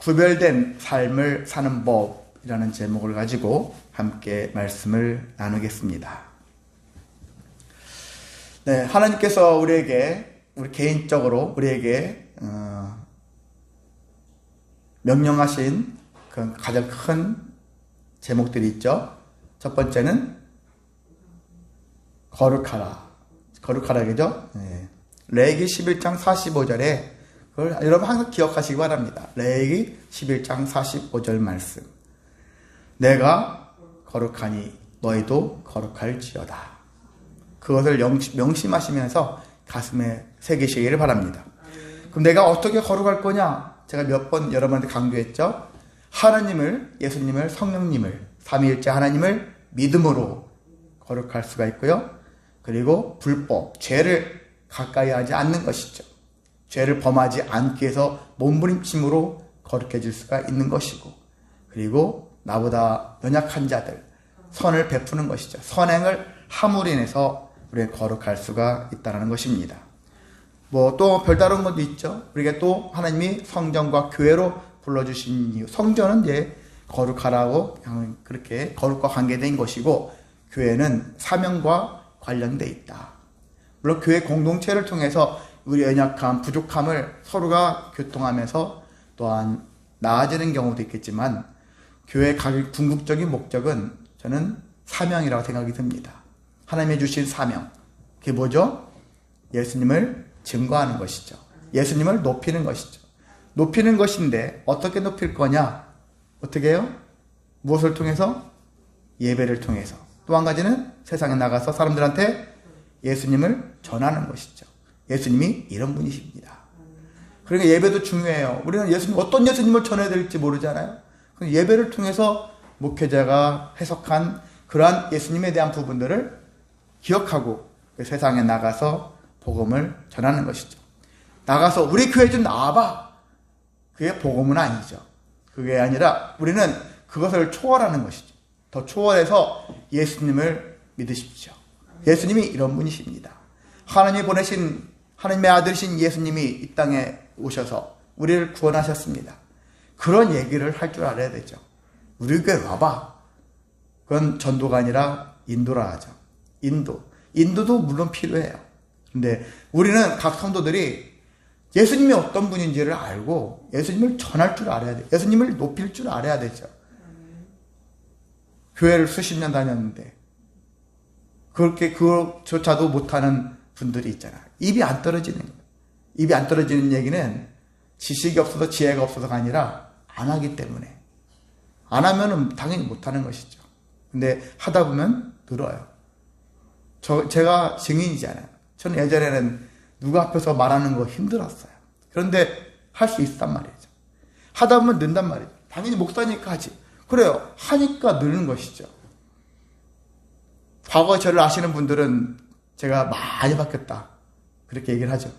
구별된 삶을 사는 법이라는 제목을 가지고 함께 말씀을 나누겠습니다. 네, 하나님께서 우리 개인적으로 우리에게 명령하신 그 가장 큰 제목들이 있죠. 첫 번째는 거룩하라. 거룩하라겠죠? 네. 레위기 11장 45절에 그걸 여러분 항상 기억하시기 바랍니다. 레위기 11장 45절 말씀. 내가 거룩하니 너희도 거룩할지어다. 그것을 명심하시면서 가슴에 새기시기를 바랍니다. 그럼 내가 어떻게 거룩할 거냐? 제가 몇 번 여러분한테 강조했죠. 하나님을, 예수님을, 성령님을, 삼위일체 하나님을 믿음으로 거룩할 수가 있고요. 그리고 불법, 죄를 가까이 하지 않는 것이죠. 죄를 범하지 않기 위해서 몸부림침으로 거룩해질 수가 있는 것이고, 그리고 나보다 연약한 자들, 선을 베푸는 것이죠. 선행을 함으로 인해서 우리가 거룩할 수가 있다는 것입니다. 또 별다른 것도 있죠. 우리가 또 하나님이 성전과 교회로 불러주신 이유, 성전은 이제 거룩하라고 그렇게 거룩과 관계된 것이고, 교회는 사명과 관련돼 있다. 물론 교회 공동체를 통해서 우리 연약함, 부족함을 서로가 교통하면서 또한 나아지는 경우도 있겠지만, 교회의 궁극적인 목적은 저는 사명이라고 생각이 듭니다. 하나님이 주신 사명, 그게 뭐죠? 예수님을 증거하는 것이죠. 예수님을 높이는 것이죠. 높이는 것인데 어떻게 높일 거냐? 어떻게 해요? 무엇을 통해서? 예배를 통해서. 또 한 가지는 세상에 나가서 사람들한테 예수님을 전하는 것이죠. 예수님이 이런 분이십니다. 그러니까 예배도 중요해요. 우리는 어떤 예수님을 전해야 될지 모르잖아요. 예배를 통해서 목회자가 해석한 그러한 예수님에 대한 부분들을 기억하고 세상에 나가서 복음을 전하는 것이죠. 나가서 우리 교회 좀 나와봐. 그게 복음은 아니죠. 그게 아니라 우리는 그것을 초월하는 것이죠. 더 초월해서 예수님을 믿으십시오. 예수님이 이런 분이십니다. 하나님이 보내신 하나님의 아들이신 예수님이 이 땅에 오셔서 우리를 구원하셨습니다. 그런 얘기를 할 줄 알아야 되죠. 우리 교회 와봐. 그건 전도가 아니라 인도라 하죠. 인도도 물론 필요해요. 근데 우리는 각 성도들이 예수님이 어떤 분인지를 알고 예수님을 전할 줄 알아야 돼요. 예수님을 높일 줄 알아야 되죠. 교회를 수십 년 다녔는데 그렇게 그것조차도 못하는 분들이 있잖아요. 입이 안 떨어지는 거예요. 입이 안 떨어지는 얘기는 지식이 없어서 지혜가 없어서가 아니라 안 하기 때문에. 안 하면은 당연히 못하는 것이죠. 근데 하다 보면 늘어요. 제가 증인이잖아요. 저는 예전에는 누구 앞에서 말하는 거 힘들었어요. 그런데 할 수 있단 말이죠. 하다 보면 는단 말이죠. 당연히 목사니까 하지. 그래요. 하니까 느는 것이죠. 과거 저를 아시는 분들은 제가 많이 바뀌었다. 그렇게 얘기를 하죠.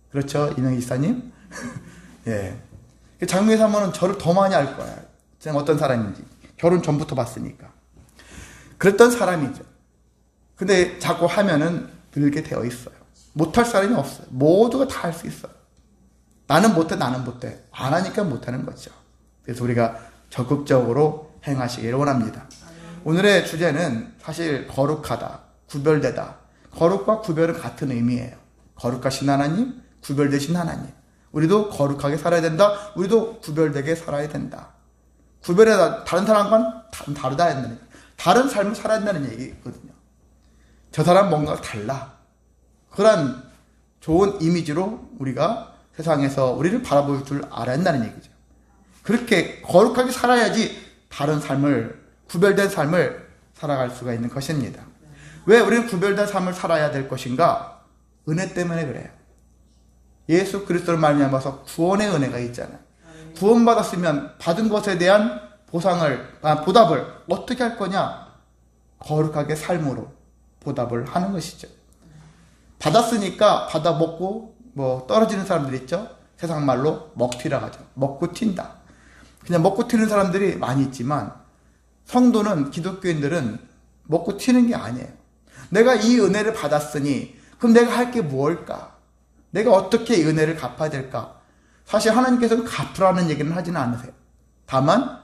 그렇죠, 이명희 기사님? 예. 장로회 사모는 저를 더 많이 알 거예요. 제가 어떤 사람인지. 결혼 전부터 봤으니까. 그랬던 사람이죠. 근데 자꾸 하면은 늘게 되어 있어요. 못할 사람이 없어요. 모두가 다 할 수 있어요. 나는 못해. 안 하니까 못하는 거죠. 그래서 우리가 적극적으로 행하시기를 원합니다. 오늘의 주제는 사실 거룩하다, 구별되다. 거룩과 구별은 같은 의미예요. 거룩하신 하나님, 구별되신 하나님. 우리도 거룩하게 살아야 된다. 우리도 구별되게 살아야 된다. 구별해다 다른 사람과는 다르다 했는데 다른 삶을 살아야 된다는 얘기거든요. 저 사람 뭔가 달라. 그런 좋은 이미지로 우리가 세상에서 우리를 바라볼 줄 알아야 한다는 얘기죠. 그렇게 거룩하게 살아야지 다른 삶을, 구별된 삶을 살아갈 수가 있는 것입니다. 왜 우리는 구별된 삶을 살아야 될 것인가? 은혜 때문에 그래요. 예수 그리스도를 말미암아서 구원의 은혜가 있잖아요. 구원받았으면 받은 것에 대한 보답을 어떻게 할 거냐? 거룩하게 삶으로 보답을 하는 것이죠. 받았으니까 받아 먹고 떨어지는 사람들 있죠? 세상 말로 먹튀라고 하죠. 먹고 튄다. 그냥 먹고 튀는 사람들이 많이 있지만 성도는, 기독교인들은 먹고 튀는 게 아니에요. 내가 이 은혜를 받았으니 그럼 내가 할 게 무엇일까? 내가 어떻게 이 은혜를 갚아야 될까? 사실 하나님께서는 갚으라는 얘기는 하지는 않으세요. 다만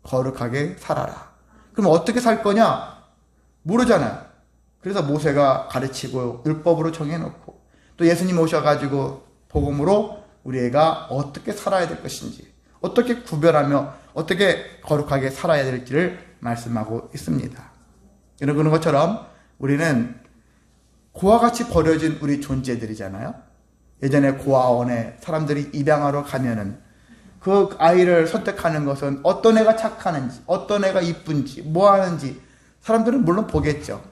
거룩하게 살아라. 그럼 어떻게 살 거냐? 모르잖아요. 그래서 모세가 가르치고 율법으로 정해놓고 또 예수님 오셔가지고 복음으로 우리가 어떻게 살아야 될 것인지, 어떻게 구별하며 어떻게 거룩하게 살아야 될지를 말씀하고 있습니다. 그런 것처럼 우리는 고와 같이 버려진 우리 존재들이잖아요. 예전에 고아원에 사람들이 입양하러 가면은 그 아이를 선택하는 것은 어떤 애가 착하는지, 어떤 애가 이쁜지, 뭐 하는지 사람들은 물론 보겠죠.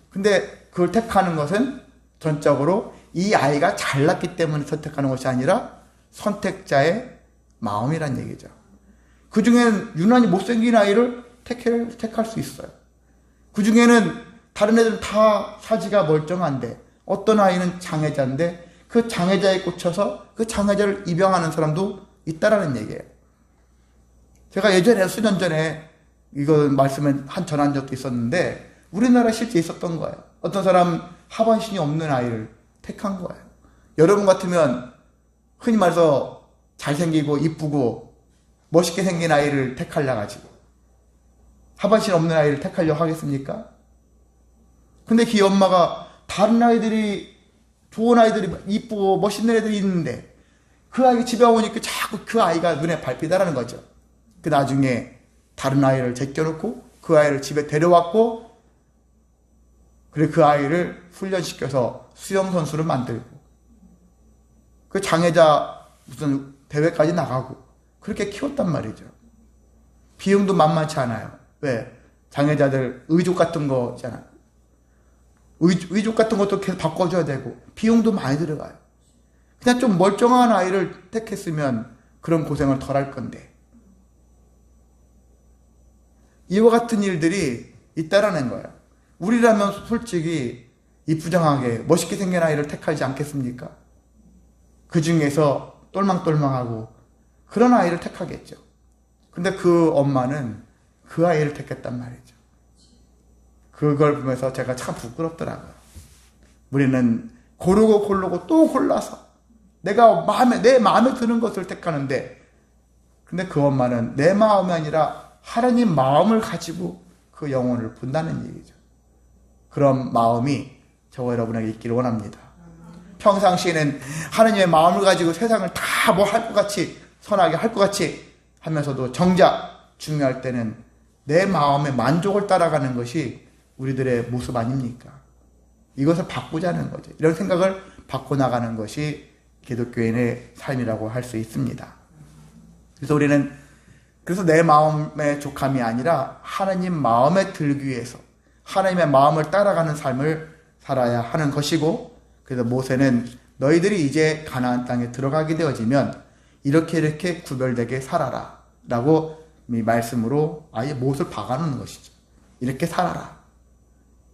근데 그걸 택하는 것은 전적으로 이 아이가 잘났기 때문에 선택하는 것이 아니라 선택자의 마음이란 얘기죠. 그 중에는 유난히 못생긴 아이를 택할 수 있어요. 그 중에는 다른 애들은 다 사지가 멀쩡한데 어떤 아이는 장애자인데 그 장애자에 꽂혀서 그 장애자를 입양하는 사람도 있다라는 얘기예요. 제가 예전에 수년 전에 이거 말씀을 전한 적도 있었는데 우리나라에 실제 있었던 거예요. 어떤 사람 하반신이 없는 아이를 택한 거예요. 여러분 같으면 흔히 말해서 잘생기고 이쁘고 멋있게 생긴 아이를 택하려 가지고 하반신 없는 아이를 택하려고 하겠습니까? 근데 그 엄마가 다른 아이들이 좋은 아이들이 이쁘고 멋있는 애들이 있는데 그 아이가 집에 오니까 자꾸 그 아이가 눈에 밟히다라는 거죠. 그 나중에 다른 아이를 제껴놓고 그 아이를 집에 데려왔고 그리고 그 아이를 훈련시켜서 수영선수를 만들고 그 장애자 무슨 대회까지 나가고 그렇게 키웠단 말이죠. 비용도 만만치 않아요. 왜? 장애자들 의족 같은 거 있잖아요. 의족 같은 것도 계속 바꿔줘야 되고 비용도 많이 들어가요. 그냥 좀 멀쩡한 아이를 택했으면 그런 고생을 덜 할 건데 이와 같은 일들이 있다라는 거예요. 우리라면 솔직히 이쁘장하게 멋있게 생긴 아이를 택하지 않겠습니까? 그 중에서 똘망똘망하고 그런 아이를 택하겠죠. 근데 그 엄마는 그 아이를 택했단 말이죠. 그걸 보면서 제가 참 부끄럽더라고요. 우리는 고르고 또 골라서 내 마음에 드는 것을 택하는데 근데 그 엄마는 내 마음이 아니라 하나님 마음을 가지고 그 영혼을 본다는 얘기죠. 그런 마음이 저와 여러분에게 있기를 원합니다. 평상시에는 하나님의 마음을 가지고 세상을 다 뭐 할 것 같이 선하게 할 것 같이 하면서도 정작 중요할 때는 내 마음의 만족을 따라가는 것이 우리들의 모습 아닙니까? 이것을 바꾸자는 거죠. 이런 생각을 바꿔나가는 것이 기독교인의 삶이라고 할 수 있습니다. 그래서 우리는 내 마음의 족함이 아니라 하나님 마음에 들기 위해서 하나님의 마음을 따라가는 삶을 살아야 하는 것이고 그래서 모세는 너희들이 이제 가나안 땅에 들어가게 되어지면 이렇게 구별되게 살아라 라고 이 말씀으로 아예 못을 박아놓는 것이죠. 이렇게 살아라.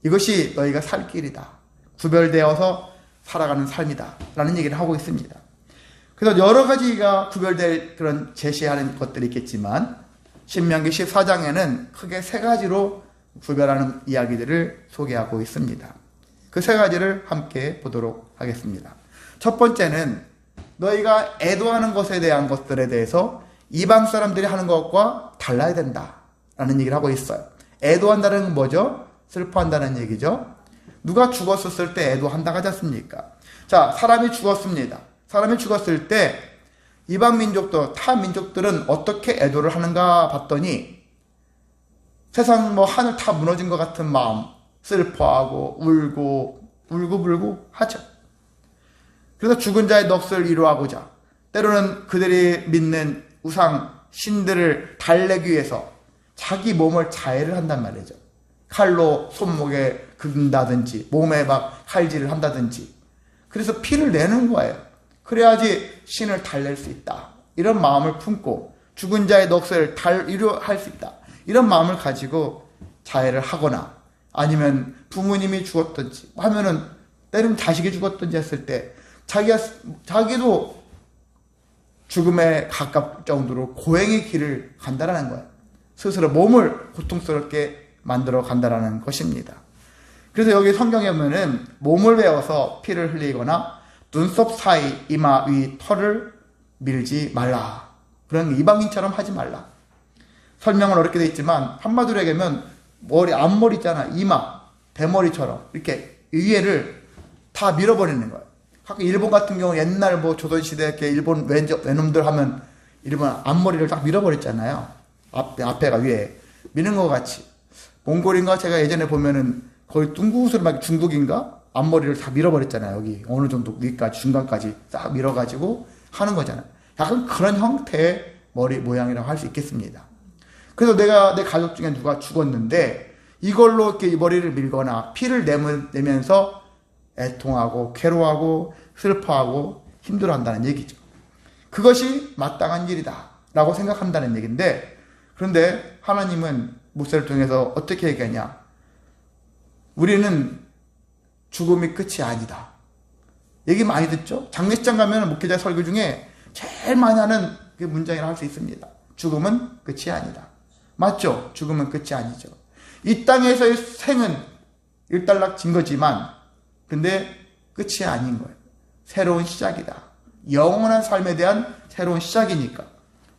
이것이 너희가 살 길이다. 구별되어서 살아가는 삶이다. 라는 얘기를 하고 있습니다. 그래서 여러 가지가 구별될 그런 제시하는 것들이 있겠지만 신명기 14장에는 크게 세 가지로 구별하는 이야기들을 소개하고 있습니다. 그 세 가지를 함께 보도록 하겠습니다. 첫 번째는 너희가 애도하는 것에 대한 것들에 대해서 이방 사람들이 하는 것과 달라야 된다. 라는 얘기를 하고 있어요. 애도한다는 건 뭐죠? 슬퍼한다는 얘기죠. 누가 죽었을 때 애도한다고 하지 않습니까? 자, 사람이 죽었습니다. 사람이 죽었을 때 이방 민족도 타 민족들은 어떻게 애도를 하는가 봤더니 세상 하늘 다 무너진 것 같은 마음 슬퍼하고 울고 하죠. 그래서 죽은 자의 넋을 위로하고자 때로는 그들이 믿는 우상 신들을 달래기 위해서 자기 몸을 자해를 한단 말이죠. 칼로 손목에 긋는다든지 몸에 막 칼질을 한다든지 그래서 피를 내는 거예요. 그래야지 신을 달랠 수 있다. 이런 마음을 품고 죽은 자의 넋을 위로할 수 있다. 이런 마음을 가지고 자해를 하거나 아니면 부모님이 죽었든지 하면은 때로는 자식이 죽었든지 했을 때 자기도 죽음에 가깝 정도로 고행의 길을 간다라는 거예요. 스스로 몸을 고통스럽게 만들어 간다라는 것입니다. 그래서 여기 성경에 보면은 몸을 베어서 피를 흘리거나 눈썹 사이 이마 위 털을 밀지 말라. 그런 이방인처럼 하지 말라. 설명은 어렵게 되어 있지만 한마디로 얘기하면 앞머리 있잖아. 이마, 대머리처럼 이렇게 위에를 다 밀어버리는 거예요. 일본 같은 경우 옛날 조선시대 이렇게 일본 외놈들 하면 일본 앞머리를 딱 밀어버렸잖아요. 앞에가 위에 미는 것 같이. 몽골인가 제가 예전에 보면은 거의 둥구스로 막 중국인가 앞머리를 다 밀어버렸잖아요. 여기 어느 정도 위까지 중간까지 싹 밀어가지고 하는 거잖아요. 약간 그런 형태의 머리 모양이라고 할 수 있겠습니다. 그래서 내 가족 중에 누가 죽었는데 이걸로 이렇게 머리를 밀거나 피를 내면서 애통하고 괴로워하고 슬퍼하고 힘들어한다는 얘기죠. 그것이 마땅한 일이다 라고 생각한다는 얘기인데, 그런데 하나님은 모세를 통해서 어떻게 얘기하냐. 우리는 죽음이 끝이 아니다. 얘기 많이 듣죠? 장례식장 가면 목회자 설교 중에 제일 많이 하는 그 문장이라고 할 수 있습니다. 죽음은 끝이 아니다. 맞죠? 죽음은 끝이 아니죠. 이 땅에서의 생은 일단락진 거지만 근데 끝이 아닌 거예요. 새로운 시작이다. 영원한 삶에 대한 새로운 시작이니까.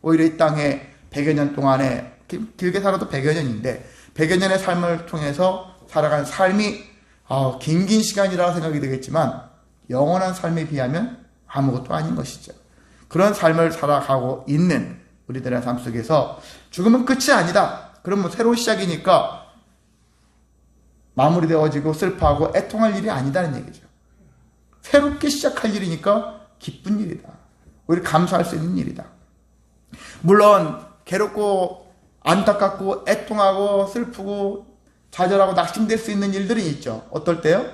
오히려 이 땅에 100여 년 동안에 길게 살아도 100여 년인데 100여 년의 삶을 통해서 살아간 삶이 긴 시간이라고 생각이 되겠지만 영원한 삶에 비하면 아무것도 아닌 것이죠. 그런 삶을 살아가고 있는 우리들의 삶 속에서 죽음은 끝이 아니다. 그러면 새로운 시작이니까 마무리되어지고 슬퍼하고 애통할 일이 아니다는 얘기죠. 새롭게 시작할 일이니까 기쁜 일이다. 오히려 감사할 수 있는 일이다. 물론 괴롭고 안타깝고 애통하고 슬프고 좌절하고 낙심될 수 있는 일들이 있죠. 어떨 때요?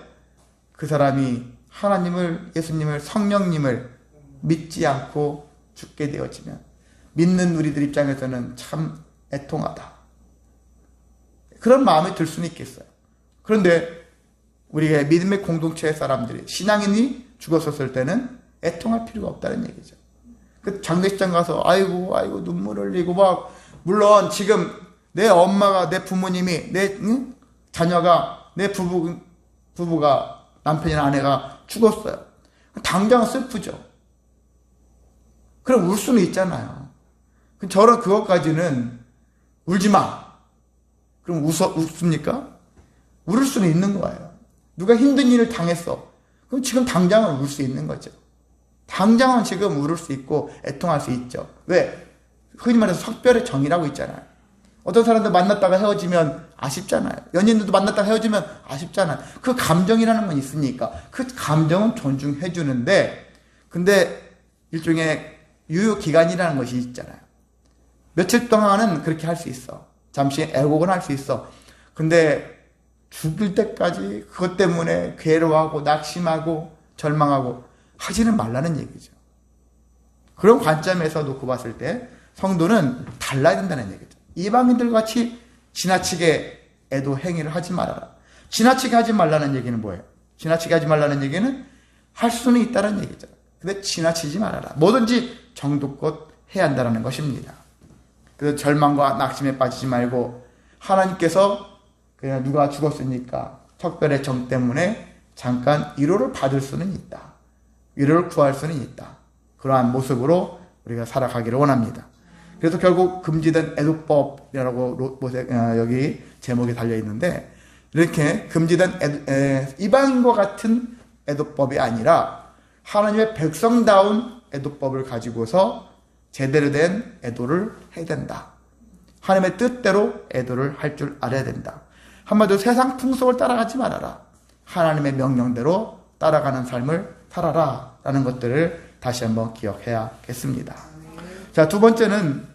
그 사람이 하나님을, 예수님을, 성령님을 믿지 않고 죽게 되어지면 믿는 우리들 입장에서는 참 애통하다. 그런 마음이 들 수는 있겠어요. 그런데 우리의 믿음의 공동체의 사람들이, 신앙인이 죽었었을 때는 애통할 필요가 없다는 얘기죠. 그 장례식장 가서 아이고 눈물 흘리고 막, 물론 지금 내 엄마가, 내 부모님이, 내 자녀가, 내 부부가, 남편이나 아내가 죽었어요. 당장은 슬프죠. 그럼 울 수는 있잖아요. 저는 그것까지는 울지 마. 그럼 웃습니까? 울을 수는 있는 거예요. 누가 힘든 일을 당했어. 그럼 지금 당장은 울 수 있는 거죠. 당장은 지금 울을 수 있고 애통할 수 있죠. 왜? 흔히 말해서 석별의 정이라고 있잖아요. 어떤 사람들 만났다가 헤어지면 아쉽잖아요. 연인들도 만났다가 헤어지면 아쉽잖아요. 그 감정이라는 건 있으니까 그 감정은 존중해 주는데, 근데 일종의 유효기간이라는 것이 있잖아요. 며칠 동안은 그렇게 할 수 있어. 잠시 애곡은 할 수 있어. 근데 죽을 때까지 그것 때문에 괴로워하고 낙심하고 절망하고 하지는 말라는 얘기죠. 그런 관점에서 놓고 봤을 때 성도는 달라야 된다는 얘기죠. 이방인들 같이 지나치게 애도 행위를 하지 말아라. 지나치게 하지 말라는 얘기는 뭐예요? 지나치게 하지 말라는 얘기는 할 수는 있다는 얘기죠. 근데 지나치지 말아라. 뭐든지 정도껏 해야 한다는 것입니다. 그래서 절망과 낙심에 빠지지 말고, 하나님께서 그냥 누가 죽었으니까 특별의 정 때문에 잠깐 위로를 받을 수는 있다. 위로를 구할 수는 있다. 그러한 모습으로 우리가 살아가기를 원합니다. 그래서 결국 금지된 애도법이라고 여기 제목이 달려있는데, 이렇게 금지된 이방인과 같은 애도법이 아니라 하나님의 백성다운 애도법을 가지고서 제대로 된 애도를 해야 된다. 하나님의 뜻대로 애도를 할 줄 알아야 된다. 한마디로 세상 풍속을 따라가지 말아라. 하나님의 명령대로 따라가는 삶을 살아라 라는 것들을 다시 한번 기억해야겠습니다. 자, 두 번째는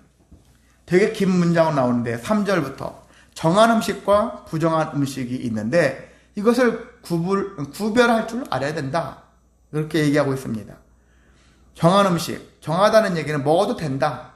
되게 긴 문장으로 나오는데 3절부터 정한 음식과 부정한 음식이 있는데 이것을 구별할 줄 알아야 된다. 이렇게 얘기하고 있습니다. 정한 음식, 정하다는 얘기는 먹어도 된다.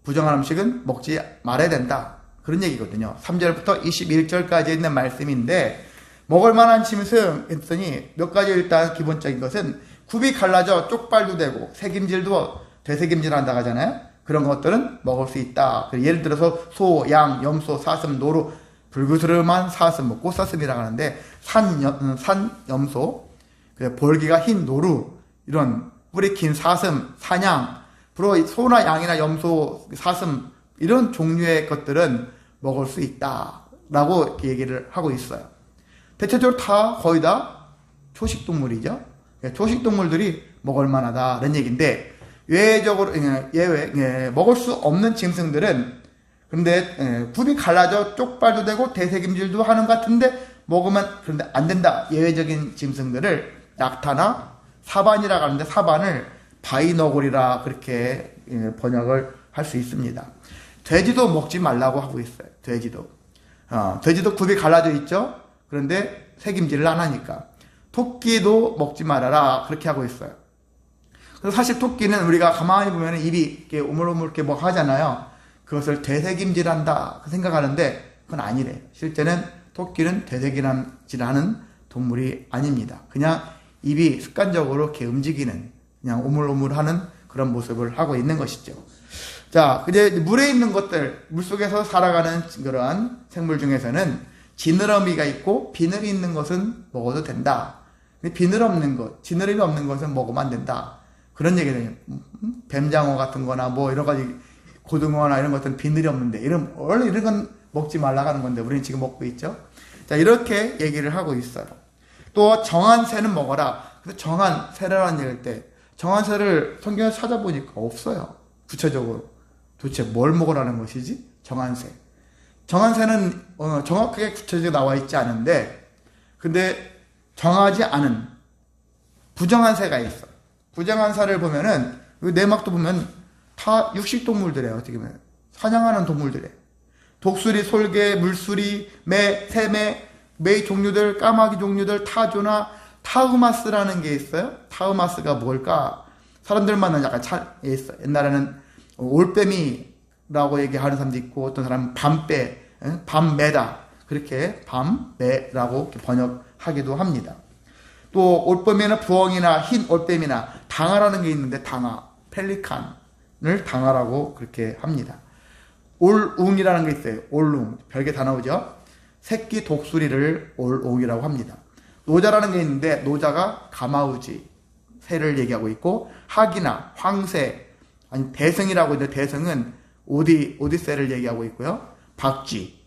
부정한 음식은 먹지 말아야 된다. 그런 얘기거든요. 3절부터 21절까지 있는 말씀인데, 먹을 만한 짐승 했더니 몇 가지 일단 기본적인 것은 굽이 갈라져 쪽발도 되고 새김질도 되새김질 한다고 하잖아요. 그런 것들은 먹을 수 있다. 예를 들어서 소, 양, 염소, 사슴, 노루, 불그스름한 사슴, 꽃사슴이라고 하는데 산염소, 볼기가 흰 노루, 이런 뿌리 긴 사슴, 사냥, 주로 소나 양이나 염소, 사슴 이런 종류의 것들은 먹을 수 있다라고 이렇게 얘기를 하고 있어요. 대체적으로 거의 다 초식동물이죠. 초식동물들이 먹을 만하다는 얘기인데 외적으로 먹을 수 없는 짐승들은 근데 굽이 갈라져 쪽발도 되고 대새김질도 하는 것 같은데 먹으면 그런데 안 된다. 예외적인 짐승들을 낙타나 사반이라고 하는데 사반을 바이너골이라 그렇게 번역을 할 수 있습니다. 돼지도 먹지 말라고 하고 있어요. 돼지도 굽이 갈라져 있죠. 그런데 새김질을 안 하니까. 토끼도 먹지 말아라 그렇게 하고 있어요. 그래서 사실 토끼는 우리가 가만히 보면 입이 이렇게 오물오물 이렇게 뭐 하잖아요. 그것을 되새김질한다 생각하는데 그건 아니래. 실제는 토끼는 되새김질하는 동물이 아닙니다. 그냥 입이 습관적으로 이렇게 움직이는 그냥 오물오물하는 그런 모습을 하고 있는 것이죠. 자, 이제 물에 있는 것들, 물속에서 살아가는 그러한 생물 중에서는 지느러미가 있고 비늘이 있는 것은 먹어도 된다. 비늘 없는 것, 지느러미 없는 것은 먹으면 안 된다. 그런 얘기를 뱀장어 같은 거나 뭐 여러 가지 고등어나 이런 것들은 비늘이 없는데 원래 이런 건 먹지 말라고 하는 건데 우리는 지금 먹고 있죠. 자, 이렇게 얘기를 하고 있어요. 또 정한 새는 먹어라. 그래서 정한 새라는 얘기할 때 정한 새를 성경에서 찾아보니까 없어요. 구체적으로. 도대체 뭘 먹으라는 것이지? 정한 새. 정한 새는 정확하게 구체적으로 나와 있지 않은데 근데 정하지 않은 부정한 새가 있어. 부정한 새를 보면은 내막도 보면 다 육식동물들이에요. 어떻게 보면 사냥하는 동물들이에요. 독수리, 솔개, 물수리, 매, 새매, 매 종류들, 까마귀 종류들, 타조나 타우마스라는 게 있어요. 타우마스가 뭘까? 사람들만은 약간 있어요. 옛날에는 올빼미라고 얘기하는 사람도 있고 어떤 사람은 밤배, 밤매다 그렇게 밤매라고 번역하기도 합니다. 또 올빼미나 부엉이나 흰 올빼미나 당아라는 게 있는데 당아, 펠리칸을 당아라고 그렇게 합니다. 올웅이라는 게 있어요. 올웅, 별게 다 나오죠. 새끼 독수리를 올웅이라고 합니다. 노자라는 게 있는데 노자가 가마우지, 새를 얘기하고 있고 학이나 황새, 아니 대승이라고 있는데 대승은 오디새를 얘기하고 있고요. 박쥐,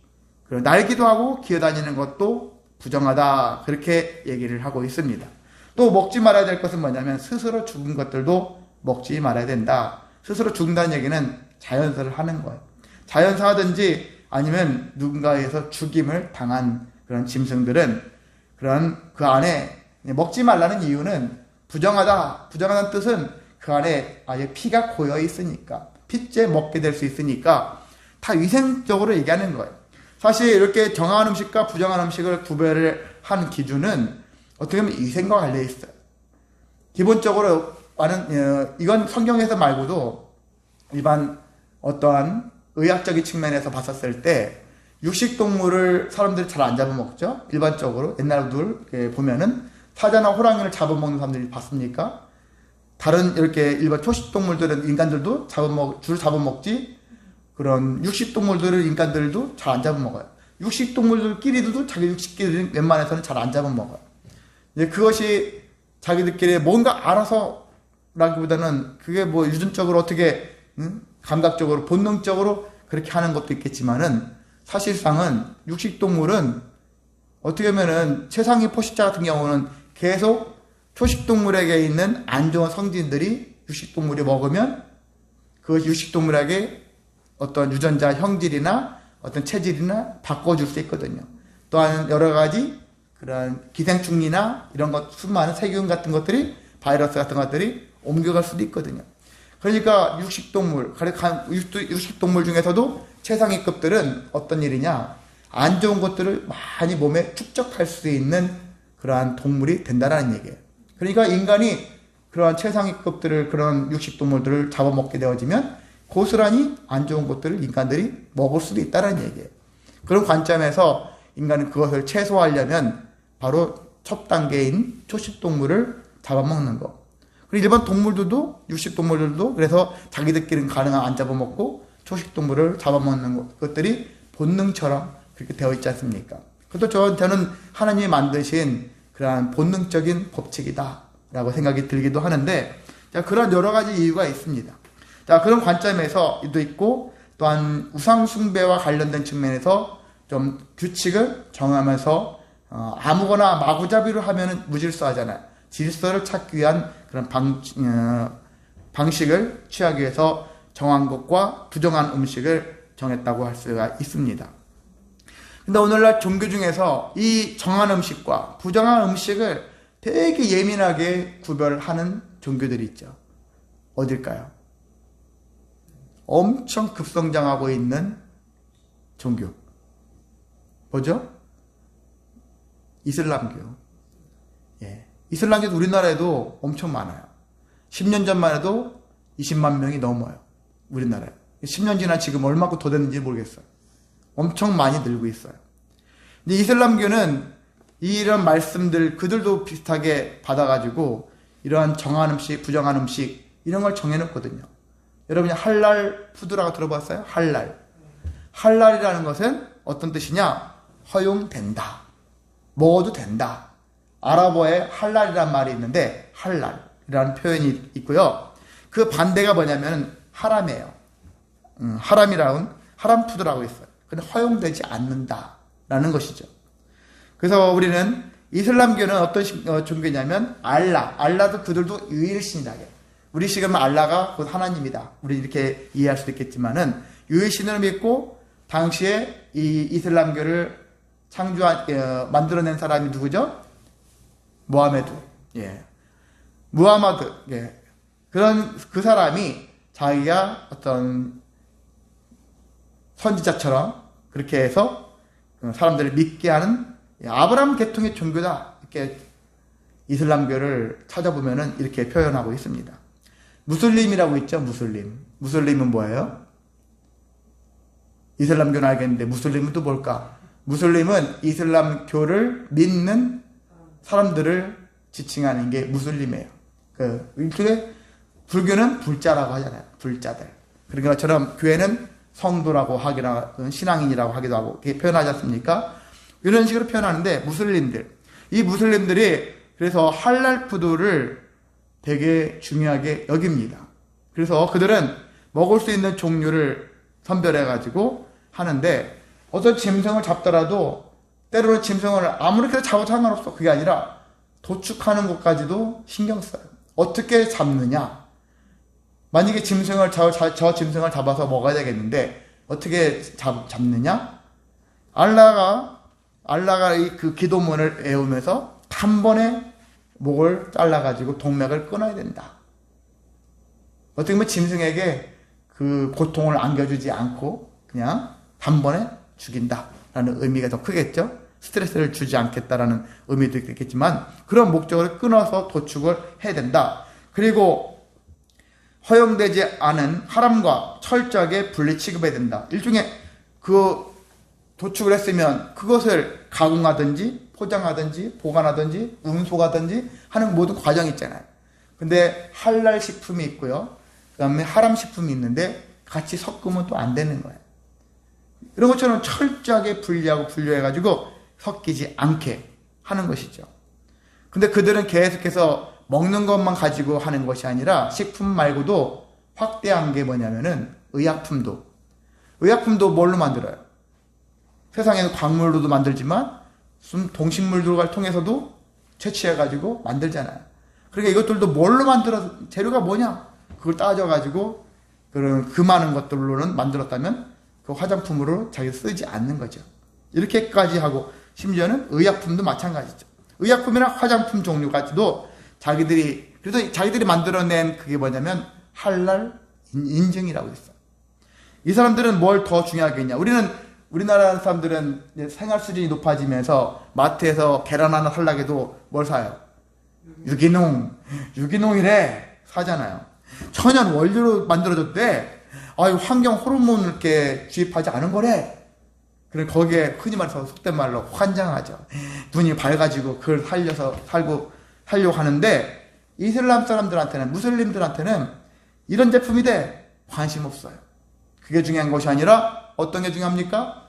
그리고 날기도 하고 기어다니는 것도 부정하다 그렇게 얘기를 하고 있습니다. 또 먹지 말아야 될 것은 뭐냐면 스스로 죽은 것들도 먹지 말아야 된다. 스스로 죽는다는 얘기는 자연사를 하는 거예요. 자연사하든지 아니면 누군가에서 죽임을 당한 그런 짐승들은 그 안에 먹지 말라는 이유는 부정하다는 뜻은 그 안에 아예 피가 고여 있으니까 피째 먹게 될 수 있으니까 다 위생적으로 얘기하는 거예요. 사실 이렇게 정한 음식과 부정한 음식을 구별을 한 기준은 어떻게 보면 위생과 관련해 있어요. 기본적으로 이건 성경에서 말고도 일반 어떠한 의학적인 측면에서 봤었을 때 육식동물을 사람들이 잘 안 잡아먹죠. 일반적으로 옛날들 보면은 사자나 호랑이를 잡아먹는 사람들이 봤습니까? 다른 이렇게 일반 초식동물들은 인간들도 주로 잡아먹지 그런 육식동물들을 인간들도 잘 안 잡아먹어요. 육식동물들끼리도 자기 육식끼리 웬만해서는 잘 안 잡아먹어요. 이제 그것이 자기들끼리 뭔가 알아서 라기보다는 그게 뭐 유전적으로 어떻게 감각적으로 본능적으로 그렇게 하는 것도 있겠지만은 사실상은 육식동물은 어떻게 보면은 최상위 포식자 같은 경우는 계속 초식동물에게 있는 안 좋은 성질들이 육식동물이 먹으면 그 육식동물에게 어떤 유전자 형질이나 어떤 체질이나 바꿔줄 수 있거든요. 또한 여러 가지 그런 기생충이나 이런 것, 수많은 세균 같은 것들이 바이러스 같은 것들이 옮겨갈 수도 있거든요. 그러니까 육식동물 중에서도 최상위급들은 어떤 일이냐, 안 좋은 것들을 많이 몸에 축적할 수 있는 그러한 동물이 된다는 얘기예요. 그러니까 인간이 그러한 최상위급들을 그런 육식동물들을 잡아먹게 되어지면 고스란히 안 좋은 것들을 인간들이 먹을 수도 있다는 얘기예요. 그런 관점에서 인간은 그것을 최소화하려면 바로 첫 단계인 초식동물을 잡아먹는 거. 그리고 일반 동물들도 육식동물들도 그래서 자기들끼리는 가능한 안 잡아먹고 초식동물을 잡아먹는 것들이 본능처럼 그렇게 되어 있지 않습니까? 그것도 저는 하나님이 만드신 그러한 본능적인 법칙이다 라고 생각이 들기도 하는데 그런 여러 가지 이유가 있습니다. 자, 그런 관점에서도 있고, 또한 우상숭배와 관련된 측면에서 좀 규칙을 정하면서, 아무거나 마구잡이로 하면은 무질서하잖아요. 질서를 찾기 위한 그런 방식을 취하기 위해서 정한 것과 부정한 음식을 정했다고 할 수가 있습니다. 근데 오늘날 종교 중에서 이 정한 음식과 부정한 음식을 되게 예민하게 구별하는 종교들이 있죠. 어딜까요? 엄청 급성장하고 있는 종교. 뭐죠? 이슬람교. 예. 이슬람교도 우리나라에도 엄청 많아요. 10년 전만 해도 20만 명이 넘어요. 우리나라에. 10년 지난 지금 얼마큼 더 됐는지 모르겠어요. 엄청 많이 늘고 있어요. 근데 이슬람교는 이런 말씀들 그들도 비슷하게 받아가지고 이러한 정한 음식, 부정한 음식 이런 걸 정해놓거든요. 여러분이 할랄 푸드라고 들어봤어요? 할랄. 할랄이라는 것은 어떤 뜻이냐? 허용된다. 먹어도 된다. 아랍어에 할랄이라는 말이 있는데 할랄이라는 표현이 있고요. 그 반대가 뭐냐면 하람이에요. 하람 푸드라고 있어요. 근데 허용되지 않는다라는 것이죠. 그래서 우리는 이슬람교는 어떤 종교냐면 알라도 그들도 유일신이다. 우리 지금 알라가 곧 하나님이다. 우리 이렇게 이해할 수도 있겠지만은 유일신을 믿고 당시에 이 이슬람교를 만들어낸 사람이 누구죠? 무하메드. 예. 무하마드. 예. 그 사람이 자기가 어떤 선지자처럼 그렇게 해서 사람들을 믿게 하는 아브라함 계통의 종교다. 이렇게 이슬람교를 찾아보면은 이렇게 표현하고 있습니다. 무슬림이라고 있죠, 무슬림. 무슬림은 뭐예요? 이슬람교는 알겠는데 무슬림은 또 뭘까? 무슬림은 이슬람교를 믿는 사람들을 지칭하는 게 무슬림이에요. 불교는 불자라고 하잖아요. 불자들. 그런 것처럼 교회는 성도라고 하기나 신앙인이라고 하기도 하고 이렇게 표현하지 않습니까? 이런 식으로 표현하는데 이 무슬림들이 그래서 할랄 푸드를 되게 중요하게 여깁니다. 그래서 그들은 먹을 수 있는 종류를 선별해가지고 하는데 어떤 짐승을 잡더라도 때로는 짐승을 아무렇게나 잡아도 상관없어. 그게 아니라 도축하는 것까지도 신경 써요. 어떻게 잡느냐? 만약에 저 짐승을 잡아서 먹어야 되겠는데 어떻게 잡느냐? 알라가 그 기도문을 외우면서 한 번에 목을 잘라가지고 동맥을 끊어야 된다. 어떻게 보면 짐승에게 그 고통을 안겨주지 않고 그냥 단번에 죽인다라는 의미가 더 크겠죠. 스트레스를 주지 않겠다라는 의미도 있겠지만 그런 목적으로 끊어서 도축을 해야 된다. 그리고 허용되지 않은 하람과 철저하게 분리 취급해야 된다. 일종의 그 도축을 했으면 그것을 가공하든지 포장하든지 보관하든지 운송하든지 하는 모든 과정이 있잖아요. 근데 할랄 식품이 있고요. 그 다음에 하람 식품이 있는데 같이 섞으면 또 안 되는 거예요. 이런 것처럼 철저하게 분리하고 분류해가지고 섞이지 않게 하는 것이죠. 근데 그들은 계속해서 먹는 것만 가지고 하는 것이 아니라 식품 말고도 확대한 게 뭐냐면은 의약품도 뭘로 만들어요? 세상에는 광물로도 만들지만 동식물들을 통해서도 채취해가지고 만들잖아요. 그러니까 이것들도 뭘로 만들어서 재료가 뭐냐? 그걸 따져가지고 그 많은 것들로는 만들었다면 그 화장품으로 자기가 쓰지 않는 거죠. 이렇게까지 하고 심지어는 의약품도 마찬가지죠. 의약품이나 화장품 종류까지도 그래서 자기들이 만들어낸 그게 뭐냐면 할랄 인증이라고 있어요. 이 사람들은 뭘 더 중요하게 했냐? 우리나라 사람들은 생활 수준이 높아지면서 마트에서 계란 하나 살라고 해도 뭘 사요? 유기농이래 사잖아요. 천연 원료로 만들어졌대. 환경 호르몬을 이렇게 주입하지 않은 거래. 그래 거기에 흔히 말해서 속된 말로 환장하죠. 눈이 밝아지고 그걸 살려고 하는데 이슬람 사람들한테는 무슬림들한테는 이런 제품이 돼 관심 없어요. 그게 중요한 것이 아니라 어떤 게 중요합니까?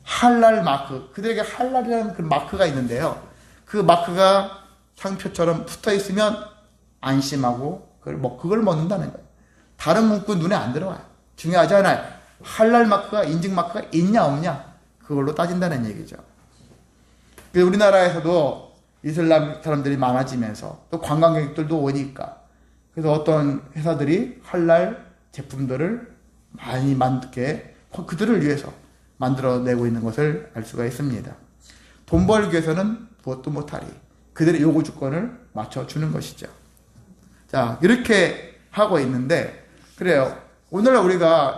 할랄 마크. 그들에게 할랄이라는 그 마크가 있는데요. 그 마크가 상표처럼 붙어 있으면 안심하고 그걸 먹는다는 거예요. 다른 문구 눈에 안 들어와요. 중요하지 않아요. 할랄 마크가, 인증 마크가 있냐 없냐 그걸로 따진다는 얘기죠. 우리나라에서도 이슬람 사람들이 많아지면서 또 관광객들도 오니까 그래서 어떤 회사들이 할랄 제품들을 많이 만들게 그들을 위해서 만들어내고 있는 것을 알 수가 있습니다. 돈 벌기 위해서는 무엇도 못하리. 그들의 요구 조건을 맞춰주는 것이죠. 자, 이렇게 하고 있는데, 그래요. 오늘날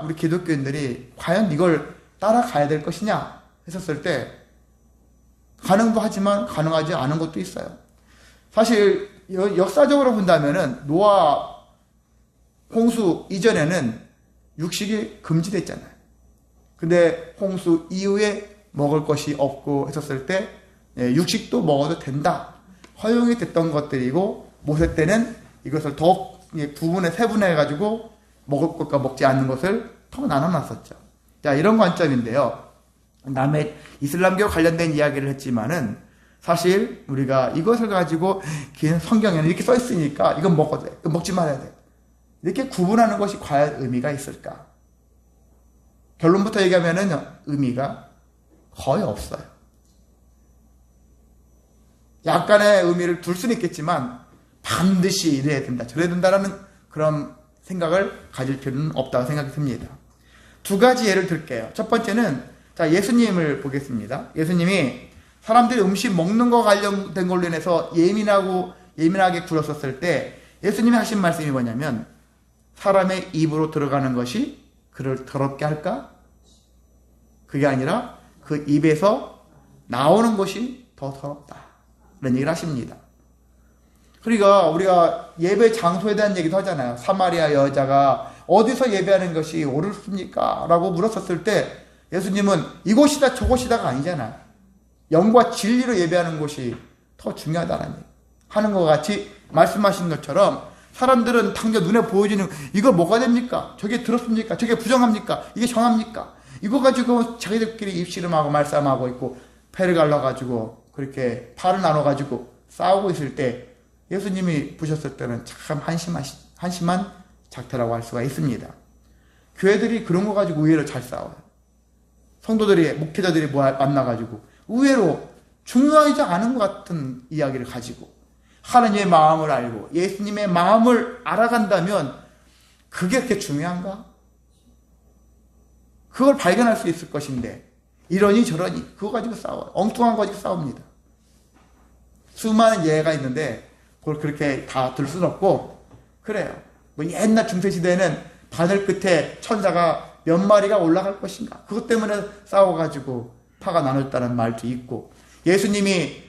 우리 기독교인들이 과연 이걸 따라가야 될 것이냐 했었을 때, 가능도 하지만 가능하지 않은 것도 있어요. 사실, 역사적으로 본다면은, 노아 홍수 이전에는 육식이 금지됐잖아요. 근데 홍수 이후에 먹을 것이 없고 했었을 때, 육식도 먹어도 된다. 허용이 됐던 것들이고, 모세 때는 이것을 더욱 구분해 세분해가지고 먹을 것과 먹지 않는 것을 더 나눠놨었죠. 자, 이런 관점인데요. 남의 이슬람교 관련된 이야기를 했지만은 사실 우리가 이것을 가지고 성경에는 이렇게 써 있으니까 이건 먹어도 돼. 이건 먹지 말아야 돼. 이렇게 구분하는 것이 과연 의미가 있을까? 결론부터 얘기하면은 의미가 거의 없어요. 약간의 의미를 둘 수는 있겠지만 반드시 이래야 된다, 저래야 된다라는 그런 생각을 가질 필요는 없다고 생각이 듭니다. 두 가지 예를 들게요. 첫 번째는 자, 예수님을 보겠습니다. 예수님이 사람들이 음식 먹는 거 관련된 걸로 인해서 예민하게 굴었었을 때 예수님이 하신 말씀이 뭐냐면 사람의 입으로 들어가는 것이 그를 더럽게 할까? 그게 아니라 그 입에서 나오는 것이 더 더럽다. 이런 얘기를 하십니다. 그러니까 우리가 예배 장소에 대한 얘기도 하잖아요. 사마리아 여자가 어디서 예배하는 것이 옳습니까? 라고 물었었을 때 예수님은 이곳이다 저곳이다가 아니잖아요. 영과 진리로 예배하는 곳이 더 중요하다는 얘기 하는 것 같이 말씀하신 것처럼 사람들은 당장 눈에 보여지는 이거 뭐가 됩니까? 저게 들었습니까? 저게 부정합니까? 이게 정합니까? 이거 가지고 자기들끼리 입씨름하고 말싸움하고 있고 패를 갈라가지고 그렇게 팔을 나눠가지고 싸우고 있을 때 예수님이 보셨을 때는 참 한심한 작태라고 할 수가 있습니다. 교회들이 그런 거 가지고 의외로 잘 싸워요. 성도들이, 목회자들이 만나가지고 의외로 중요하지 않은 것 같은 이야기를 가지고 하나님의 마음을 알고 예수님의 마음을 알아간다면 그게 그렇게 중요한가? 그걸 발견할 수 있을 것인데 이러니 저러니 그거 가지고 싸워요. 엉뚱한 거 가지고 싸웁니다. 수많은 예가 있는데 그걸 그렇게 다 들 수는 없고 그래요. 뭐 옛날 중세시대에는 바늘 끝에 천사가 몇 마리가 올라갈 것인가 그것 때문에 싸워가지고 파가 나눴다는 말도 있고 예수님이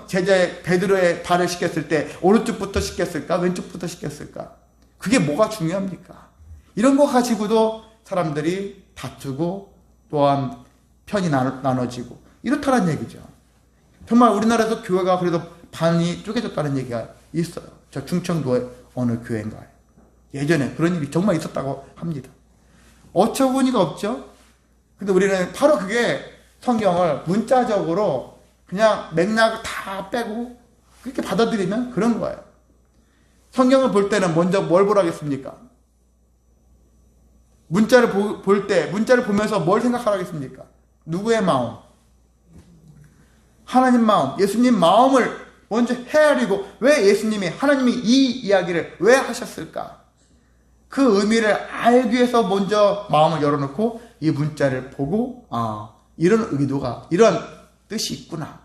제자 베드로의 발을 씻겼을 때 오른쪽부터 씻겼을까 왼쪽부터 씻겼을까 그게 뭐가 중요합니까? 이런 거 가지고도 사람들이 다투고 또한 편이 나눠지고 이렇다는 얘기죠. 정말 우리나라에서 교회가 그래도 반이 쪼개졌다는 얘기가 있어요. 저 충청도의 어느 교회인가에 예전에 그런 일이 정말 있었다고 합니다. 어처구니가 없죠. 근데 우리는 바로 그게 성경을 문자적으로 그냥 맥락을 다 빼고 그렇게 받아들이면 그런 거예요. 성경을 볼 때는 먼저 뭘 보라겠습니까? 문자를 볼 때 문자를 보면서 뭘 생각하라겠습니까? 누구의 마음? 하나님 마음, 예수님 마음을 먼저 헤아리고 왜 예수님이 하나님이 이 이야기를 왜 하셨을까? 그 의미를 알기 위해서 먼저 마음을 열어놓고 이 문자를 보고 이런 의도가 이런 뜻이 있구나.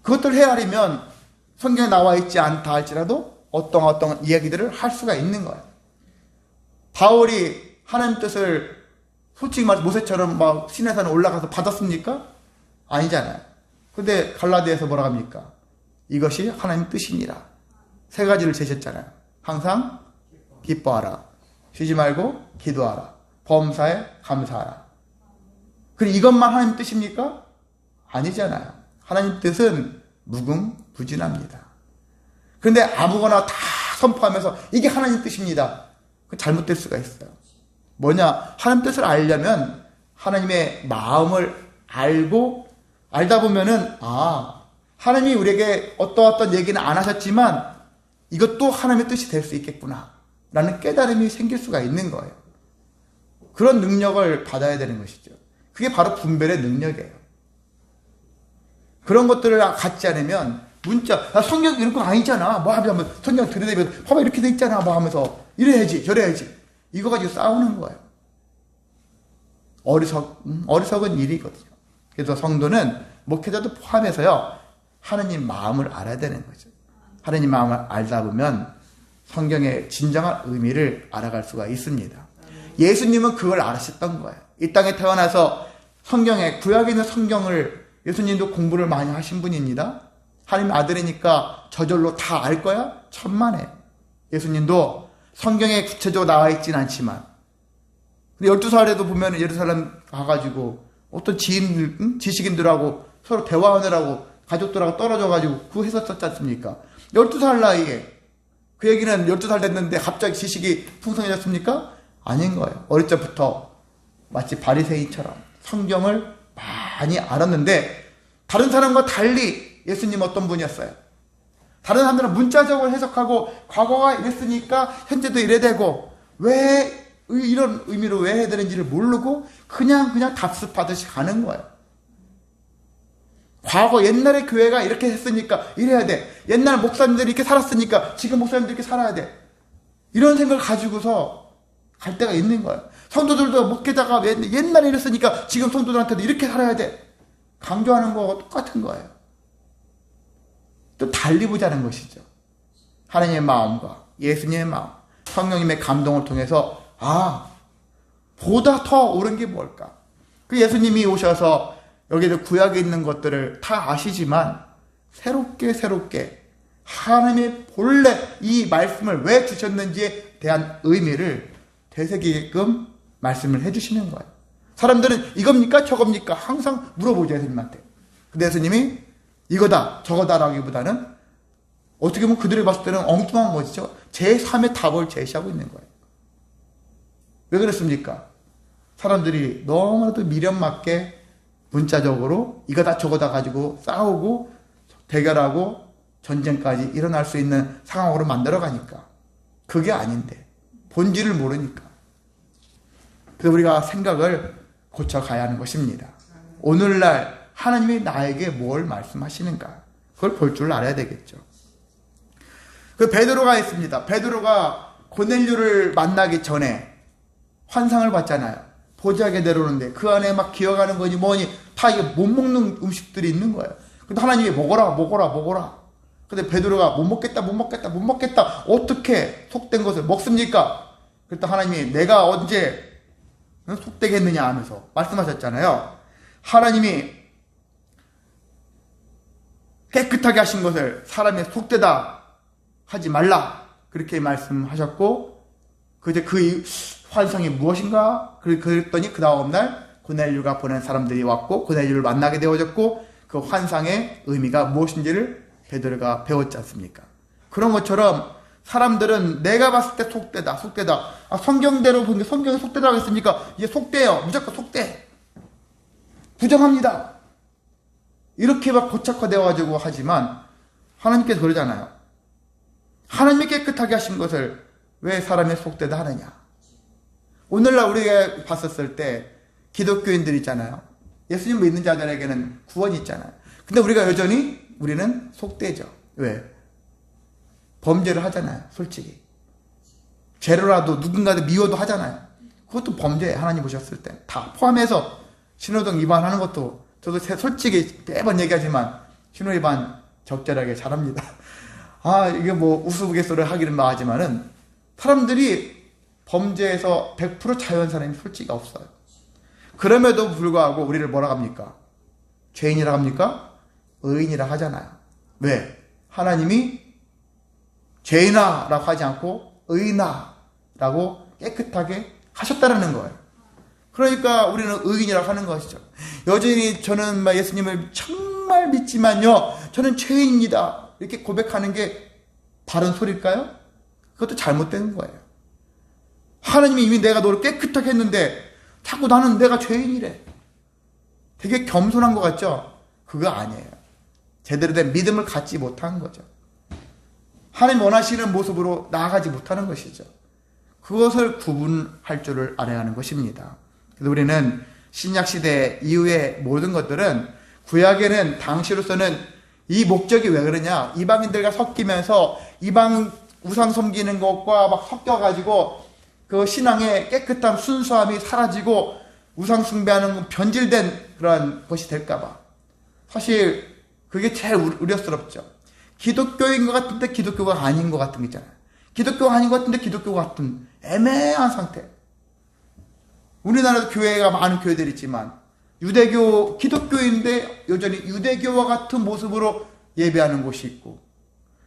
그것들 헤아리면 성경에 나와 있지 않다 할지라도 어떤 이야기들을 할 수가 있는 거예요. 바울이 하나님 뜻을 솔직히 말해서 모세처럼 막 시내산에 올라가서 받았습니까? 아니잖아요. 근데 갈라디아에서 뭐라 합니까? 이것이 하나님 뜻이니라. 세 가지를 제시했잖아요. 항상 기뻐하라. 쉬지 말고 기도하라. 범사에 감사하라. 그럼 이것만 하나님 뜻입니까? 아니잖아요. 하나님 뜻은 무궁무진합니다. 그런데 아무거나 다 선포하면서 이게 하나님 뜻입니다. 그 잘못될 수가 있어요. 뭐냐? 하나님 뜻을 알려면 하나님의 마음을 알다 보면은 하나님이 우리에게 어떤 얘기는 안 하셨지만 이것도 하나님의 뜻이 될 수 있겠구나. 라는 깨달음이 생길 수가 있는 거예요. 그런 능력을 받아야 되는 것이죠. 그게 바로 분별의 능력이에요. 그런 것들을 갖지 않으면 문자, 성경 이런 거 아니잖아. 뭐 하면 성경 들여다보면 봐봐 이렇게 돼 있잖아. 뭐 하면서 이래야지 저래야지. 이거 가지고 싸우는 거예요. 어리석은 일이거든요. 그래서 성도는 목회자도 포함해서요. 하느님 마음을 알아야 되는 거죠. 하느님 마음을 알다 보면 성경의 진정한 의미를 알아갈 수가 있습니다. 예수님은 그걸 알으셨던 거예요. 이 땅에 태어나서 성경에 구약에 있는 성경을 예수님도 공부를 많이 하신 분입니다. 하나님 아들이니까 저절로 다 알 거야? 천만에. 예수님도 성경에 구체적으로 나와 있진 않지만 12살에도 보면 예루살렘 가가지고 어떤 지식인들하고 서로 대화하느라고 가족들하고 떨어져가지고 그거 했었지 않습니까? 12살 나이에 그 얘기는 12살 됐는데 갑자기 지식이 풍성해졌습니까? 아닌 거예요. 어릴 적부터 마치 바리새인처럼 성경을 많이 알았는데 다른 사람과 달리 예수님 어떤 분이었어요? 다른 사람들은 문자적으로 해석하고 과거가 이랬으니까 현재도 이래 되고 왜 이런 의미로 왜 해야 되는지를 모르고 그냥 답습하듯이 가는 거예요. 과거 옛날에 교회가 이렇게 했으니까 이래야 돼. 옛날 목사님들이 이렇게 살았으니까 지금 목사님들이 이렇게 살아야 돼. 이런 생각을 가지고서 갈 때가 있는 거예요. 성도들도 목회자가 옛날에 이랬으니까 지금 성도들한테도 이렇게 살아야 돼. 강조하는 거하고 똑같은 거예요. 또 달리 보자는 것이죠. 하나님의 마음과 예수님의 마음, 성령님의 감동을 통해서 보다 더 옳은 게 뭘까? 그 예수님이 오셔서 여기도 구약에 있는 것들을 다 아시지만 새롭게 하나님의 본래 이 말씀을 왜 주셨는지에 대한 의미를 되새기게끔 말씀을 해주시는 거예요. 사람들은 이겁니까 저겁니까 항상 물어보죠 예수님한테. 근데 예수님이 이거다 저거다라기보다는 어떻게 보면 그들이 봤을 때는 엉뚱한 것이죠. 제3의 답을 제시하고 있는 거예요. 왜 그랬습니까? 사람들이 너무나도 미련맞게 문자적으로 이거다 저거다 가지고 싸우고 대결하고 전쟁까지 일어날 수 있는 상황으로 만들어가니까. 그게 아닌데 본질을 모르니까. 그래서 우리가 생각을 고쳐가야 하는 것입니다. 오늘날 하나님이 나에게 뭘 말씀하시는가 그걸 볼 줄 알아야 되겠죠. 그 베드로가 있습니다. 베드로가 고넬료를 만나기 전에 환상을 봤잖아요. 보자기에 내려오는데 그 안에 막 기어가는 거니 뭐니 다 이게 못 먹는 음식들이 있는 거예요. 근데 하나님이 먹어라. 근데 베드로가 못 먹겠다. 어떻게 속된 것을 먹습니까? 그랬더니 하나님이 내가 언제 속되겠느냐 하면서 말씀하셨잖아요. 하나님이 깨끗하게 하신 것을 사람의 속되다 하지 말라 그렇게 말씀하셨고 그 환상이 무엇인가 그랬더니 그 다음날 고넬료가 보낸 사람들이 왔고 고넬료를 만나게 되어졌고 그 환상의 의미가 무엇인지를 베드로가 배웠지 않습니까? 그런 것처럼 사람들은 내가 봤을 때 속되다. 성경대로 보는 게 성경에 속되다고 했으니까 이게 속돼요. 무조건 속돼. 부정합니다. 이렇게 막 고착화되어가지고 하지만 하나님께서 그러잖아요. 하나님이 깨끗하게 하신 것을 왜 사람의 속되다 하느냐. 오늘날 우리가 봤었을 때 기독교인들 있잖아요. 예수님 믿는 자들에게는 구원이 있잖아요. 근데 우리가 여전히 우리는 속되죠. 왜? 범죄를 하잖아요. 솔직히. 죄로라도 누군가를 미워도 하잖아요. 그것도 범죄예요. 하나님 보셨을 때. 다 포함해서 신호등 위반하는 것도 저도 솔직히 매번 얘기하지만 신호 위반 적절하게 잘합니다. 이게 뭐 우스갯소리를 하기는 하지만은 사람들이 범죄에서 100% 자유한 사람이 솔직히 없어요. 그럼에도 불구하고 우리를 뭐라 합니까? 죄인이라 합니까? 의인이라 하잖아요. 왜? 하나님이 죄인아 라고 하지 않고 의인아 라고 깨끗하게 하셨다는 거예요. 그러니까 우리는 의인이라고 하는 것이죠. 여전히 저는 예수님을 정말 믿지만요 저는 죄인입니다 이렇게 고백하는 게 바른 소리일까요? 그것도 잘못된 거예요. 하나님이 이미 내가 너를 깨끗하게 했는데 자꾸 나는 내가 죄인이래. 되게 겸손한 것 같죠? 그거 아니에요. 제대로 된 믿음을 갖지 못한 거죠. 하나님 원하시는 모습으로 나아가지 못하는 것이죠. 그것을 구분할 줄을 알아야 하는 것입니다. 그래서 우리는 신약시대 이후의 모든 것들은 구약에는 당시로서는 이 목적이 왜 그러냐, 이방인들과 섞이면서 이방 우상 섬기는 것과 막 섞여가지고 그 신앙의 깨끗함 순수함이 사라지고 우상 숭배하는 변질된 그러한 것이 될까봐. 사실 그게 제일 우려스럽죠. 기독교인 것 같은데 기독교가 아닌 것 같은 거 있잖아요. 기독교가 아닌 것 같은데 기독교 같은 애매한 상태. 우리나라도 교회가 많은 교회들이 있지만 유대교, 기독교인데 여전히 유대교와 같은 모습으로 예배하는 곳이 있고,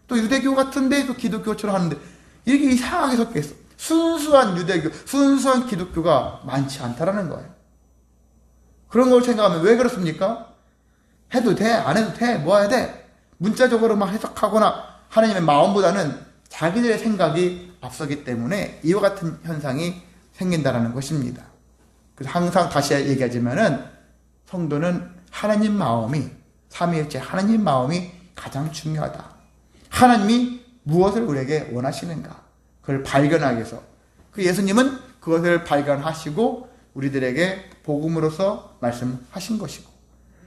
또 유대교 같은데 또 기독교처럼 하는데, 이렇게 이상하게 섞여 있어. 순수한 유대교, 순수한 기독교가 많지 않다라는 거예요. 그런 걸 생각하면 왜 그렇습니까? 해도 돼? 안 해도 돼? 뭐 해야 돼? 문자적으로 막 해석하거나 하나님의 마음보다는 자기들의 생각이 앞서기 때문에 이와 같은 현상이 생긴다는 것입니다. 그래서 항상 다시 얘기하지만은 성도는 하나님 마음이, 삼위일체 하나님 마음이 가장 중요하다. 하나님이 무엇을 우리에게 원하시는가, 그걸 발견하기 위해서 그 예수님은 그것을 발견하시고 우리들에게 복음으로서 말씀하신 것이고,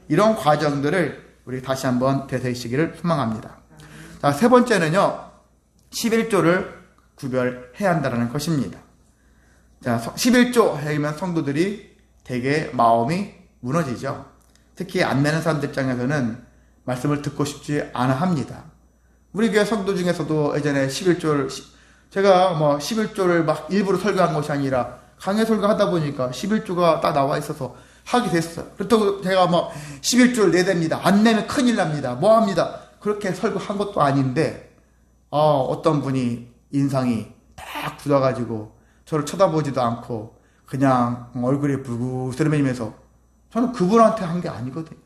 이런 과정들을 우리 다시 한번 되새기시기를 소망합니다. 자, 세 번째는요, 11조를 구별해야 한다는 것입니다. 자, 11조 하면 성도들이 되게 마음이 무너지죠. 특히 안 내는 사람들 입장에서는 말씀을 듣고 싶지 않아 합니다. 우리 교회 성도 중에서도 예전에 11조를, 제가 뭐 11조를 막 일부러 설교한 것이 아니라 강의 설교하다 보니까 11조가 딱 나와 있어서 하게 됐어요. 그렇다고 제가 뭐 11조를 내댑니다. 안 내면 큰일 납니다. 뭐 합니다. 그렇게 설교한 것도 아닌데, 어떤 분이 인상이 딱 굳어가지고 저를 쳐다보지도 않고 그냥 얼굴이 붉으스름해지면서, 저는 그분한테 한 게 아니거든요.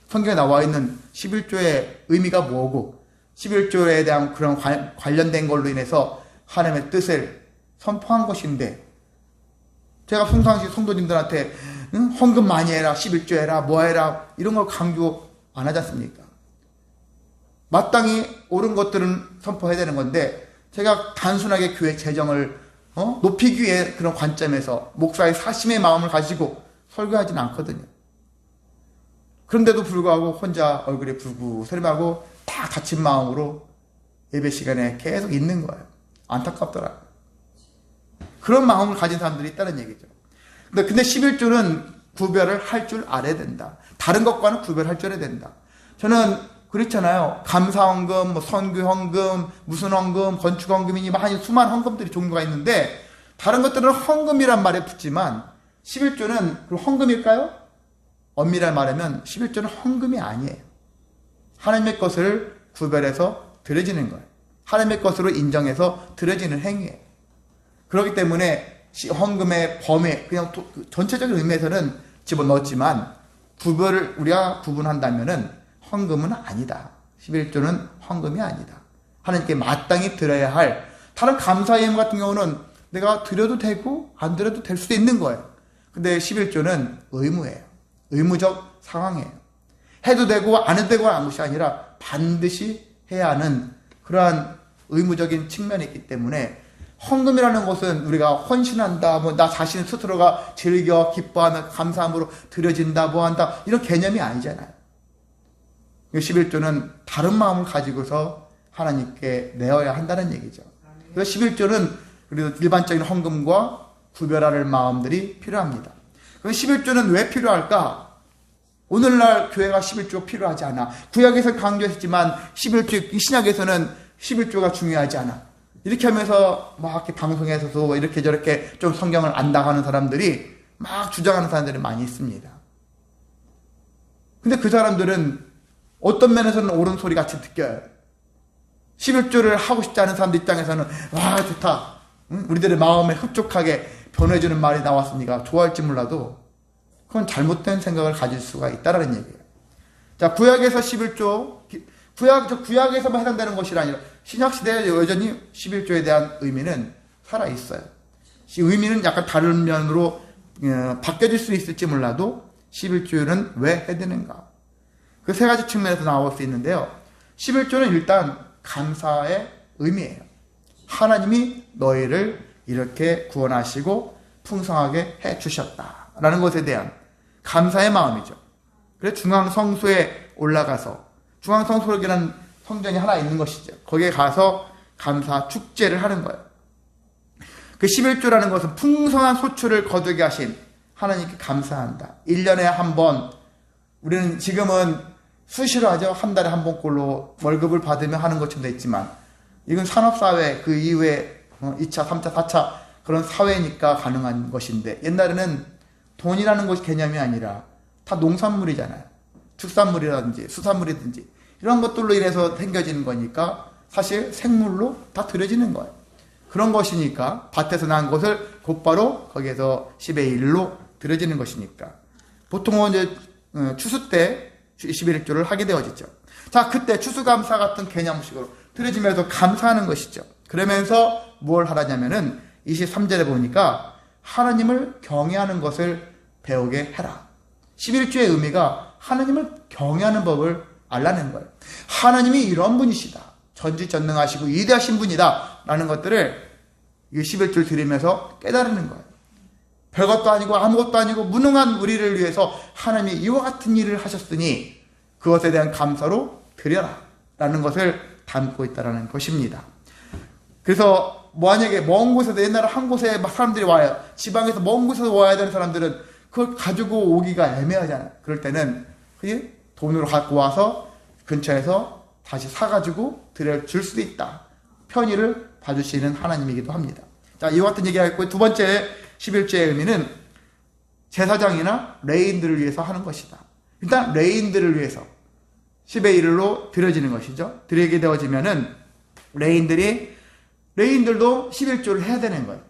성경에 나와 있는 11조의 의미가 뭐고 11조에 대한 그런 관련된 걸로 인해서 하나님의 뜻을 선포한 것인데, 제가 평상시 성도님들한테 헌금 많이 해라, 11조 해라, 뭐 해라, 이런 걸 강조 안 하지 않습니까? 마땅히 옳은 것들은 선포해야 되는 건데, 제가 단순하게 교회 재정을 높이기 위해 그런 관점에서 목사의 사심의 마음을 가지고 설교하지는 않거든요. 그런데도 불구하고 혼자 얼굴이 붉고 세림하고 다 다친 마음으로 예배 시간에 계속 있는 거예요. 안타깝더라고요. 그런 마음을 가진 사람들이 있다는 얘기죠. 근데 11조는 구별을 할 줄 알아야 된다. 다른 것과는 구별할 줄 알아야 된다. 저는 그렇잖아요. 감사헌금, 뭐 선교헌금, 무슨 헌금, 건축헌금이니 한 수많은 헌금들이 종류가 있는데, 다른 것들은 헌금이란 말에 붙지만 11조는 그 헌금일까요? 엄밀히 말하면 11조는 헌금이 아니에요. 하나님의 것을 구별해서 드려지는 거예요. 하나님의 것으로 인정해서 드려지는 행위예요. 그렇기 때문에 헌금의 범위, 그냥 전체적인 의미에서는 집어넣었지만 구별을 우리가 구분한다면은 헌금은 아니다. 11조는 헌금이 아니다. 하나님께 마땅히 드려야 할, 다른 감사 예물 같은 경우는 내가 드려도 되고 안 드려도 될 수도 있는 거예요. 근데 11조는 의무예요. 의무적 상황이에요. 해도 되고 안 해도 되고 하는 것이 아니라 반드시 해야 하는 그러한 의무적인 측면이 있기 때문에, 헌금이라는 것은 우리가 헌신한다, 뭐 나 자신 스스로가 즐겨 기뻐하며 감사함으로 드려진다, 뭐 한다, 이런 개념이 아니잖아요. 11조는 다른 마음을 가지고서 하나님께 내어야 한다는 얘기죠. 그래서 11조는 그리고 일반적인 헌금과 구별할 마음들이 필요합니다. 그럼 11조는 왜 필요할까? 오늘날 교회가 11조 필요하지 않아. 구약에서 강조했지만 11조, 신약에서는 11조가 중요하지 않아. 이렇게 하면서 막 이렇게 방송에서도 이렇게 저렇게 좀 성경을 안다고 하는 사람들이 막 주장하는 사람들이 많이 있습니다. 근데 그 사람들은 어떤 면에서는 옳은 소리 같이 느껴요. 11조를 하고 싶지 않은 사람들 입장에서는 와 좋다, 우리들의 마음에 흡족하게 변해주는 말이 나왔으니까 좋아할지 몰라도 그건 잘못된 생각을 가질 수가 있다는 얘기예요. 자, 구약에서 11조, 구약에서만 해당되는 것이 아니라 신약시대에 여전히 11조에 대한 의미는 살아있어요. 이 의미는 약간 다른 면으로 바뀌어질 수 있을지 몰라도 11조는 왜 해야 되는가? 그 세 가지 측면에서 나올 수 있는데요. 11조는 일단 감사의 의미예요. 하나님이 너희를 이렇게 구원하시고 풍성하게 해주셨다라는 것에 대한 감사의 마음이죠. 그래서 중앙성소에 올라가서, 중앙성소라는 성전이 하나 있는 것이죠. 거기에 가서 감사 축제를 하는 거예요. 그 11조라는 것은 풍성한 소출을 거두게 하신 하나님께 감사한다. 1년에 한 번, 우리는 지금은 수시로 하죠. 한 달에 한 번꼴로 월급을 받으며 하는 것처럼 돼 있지만, 이건 산업사회, 그 이후에 2차, 3차, 4차 그런 사회니까 가능한 것인데, 옛날에는 돈이라는 것이 개념이 아니라 다 농산물이잖아요. 축산물이라든지 수산물이든지 이런 것들로 인해서 생겨지는 거니까 사실 생물로 다 들여지는 거예요. 그런 것이니까 밭에서 난 것을 곧바로 거기에서 10의 1로 들여지는 것이니까 보통은 이제 추수 때 11조를 하게 되어지죠. 자, 그때 추수감사 같은 개념식으로 들여지면서 감사하는 것이죠. 그러면서 뭘 하라냐면은 23절에 보니까 하나님을 경외하는 것을 배우게 해라. 11조의 의미가 하나님을 경외하는 법을 알라는 거예요. 하나님이 이런 분이시다. 전지전능하시고 위대하신 분이다. 라는 것들을 이 11조를 들으면서 깨달는 거예요. 별것도 아니고 아무것도 아니고 무능한 우리를 위해서 하나님이 이와 같은 일을 하셨으니 그것에 대한 감사로 드려라. 라는 것을 담고 있다는 것입니다. 그래서 만약에 먼 곳에서 옛날에 한 곳에 막 사람들이 와요. 지방에서 먼 곳에서 와야 되는 사람들은 그걸 가지고 오기가 애매하잖아요. 그럴 때는 돈으로 갖고 와서 근처에서 다시 사가지고 줄 수도 있다. 편의를 봐주시는 하나님이기도 합니다. 자, 이와 같은 얘기가 있고, 두 번째 11조의 의미는 제사장이나 레인들을 위해서 하는 것이다. 일단 레인들을 위해서 10의 1로 드려지는 것이죠. 드리게 되어지면은 레인들도 11조를 해야 되는 거예요.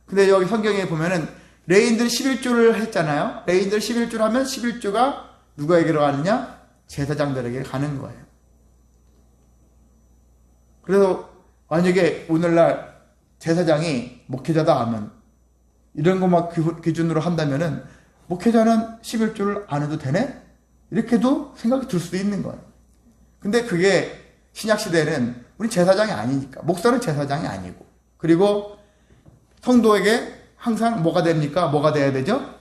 근데 여기 성경에 보면은 레인들 11조를 했잖아요. 레인들 11조를 하면 11조가 누구에게로 가느냐? 제사장들에게 가는 거예요. 그래서 만약에 오늘날 제사장이 목회자다 하면 이런 것만 기준으로 한다면은 목회자는 11조를 안 해도 되네? 이렇게도 생각이 들 수도 있는 거예요. 근데 그게 신약시대에는 우리 제사장이 아니니까. 목사는 제사장이 아니고. 그리고 성도에게 항상 뭐가 됩니까? 뭐가 돼야 되죠?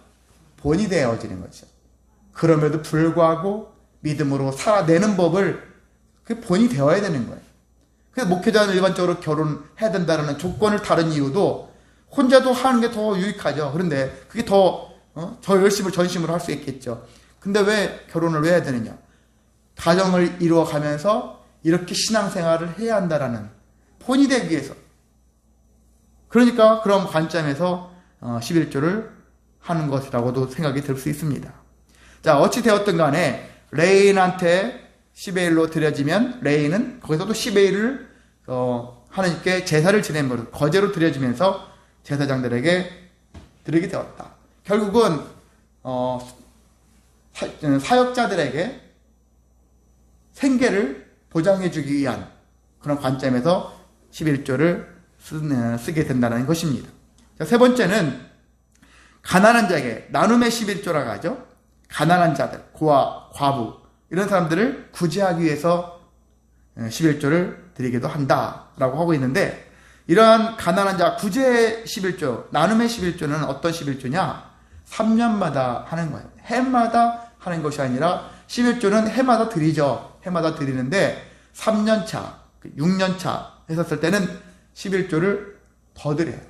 본이 되어지는 거죠. 그럼에도 불구하고 믿음으로 살아내는 법을 그 본이 되어야 되는 거예요. 그래서 목회자는 일반적으로 결혼해야 된다는 조건을 다른 이유도 혼자도 하는 게 더 유익하죠. 그런데 그게 더 열심히 전심으로 할 수 있겠죠. 근데 왜 결혼을 왜 해야 되느냐? 가정을 이루어가면서 이렇게 신앙생활을 해야 한다라는 본이 되기 위해서. 그러니까 그런 관점에서 11조를 하는 것이라고도 생각이 들 수 있습니다. 자, 어찌 되었든 간에 레인한테 10의 1로 드려지면 레인은 거기서도 10의 1을 하나님께 제사를 지내므로 거제로 드려지면서 제사장들에게 드리게 되었다. 결국은 사역자들에게 생계를 보장해주기 위한 그런 관점에서 11조를 쓰게 된다는 것입니다. 자, 세 번째는 가난한 자에게 나눔의 11조라고 하죠. 가난한 자들, 고아, 과부 이런 사람들을 구제하기 위해서 11조를 드리기도 한다라고 하고 있는데, 이러한 가난한 자 구제 11조, 나눔의 11조는 어떤 11조냐? 3년마다 하는 거예요. 해마다 하는 것이 아니라 11조는 해마다 드리죠. 해마다 드리는데 3년차, 6년차 했었을 때는 11조를 더 드려요.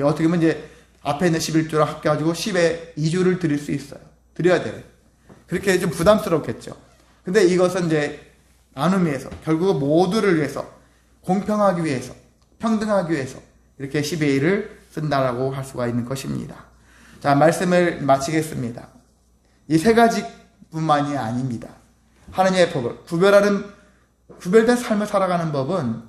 어떻게 보면 이제 앞에 있는 11조를 합해가지고 10의 2조를 드릴 수 있어요. 드려야 돼요. 그렇게 좀 부담스럽겠죠. 근데 이것은 이제 나눔 위해서, 결국 모두를 위해서, 공평하기 위해서, 평등하기 위해서 이렇게 10의 1을 쓴다라고 할 수가 있는 것입니다. 자, 말씀을 마치겠습니다. 이 세 가지뿐만이 아닙니다. 하나님의 법을 구별된 삶을 살아가는 법은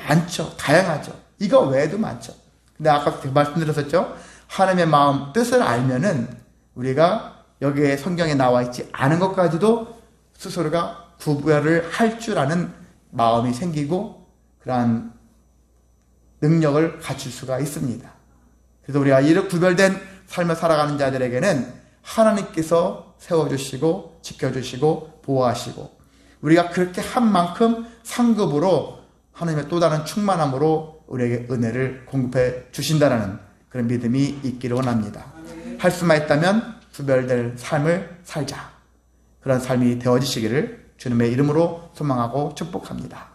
많죠. 다양하죠. 이거 외에도 많죠. 근데 아까 말씀드렸었죠. 하나님의 마음, 뜻을 알면은 우리가 여기에 성경에 나와 있지 않은 것까지도 스스로가 구별을 할 줄 아는 마음이 생기고 그러한 능력을 갖출 수가 있습니다. 그래서 우리가 이렇게 구별된 삶을 살아가는 자들에게는 하나님께서 세워주시고 지켜주시고 보호하시고 우리가 그렇게 한 만큼 상급으로 하나님의 또 다른 충만함으로 우리에게 은혜를 공급해 주신다라는 그런 믿음이 있기를 원합니다. 할 수만 있다면 구별될 삶을 살자. 그런 삶이 되어지시기를 주님의 이름으로 소망하고 축복합니다.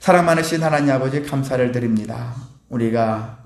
사랑 많으신 하나님 아버지 감사를 드립니다. 우리가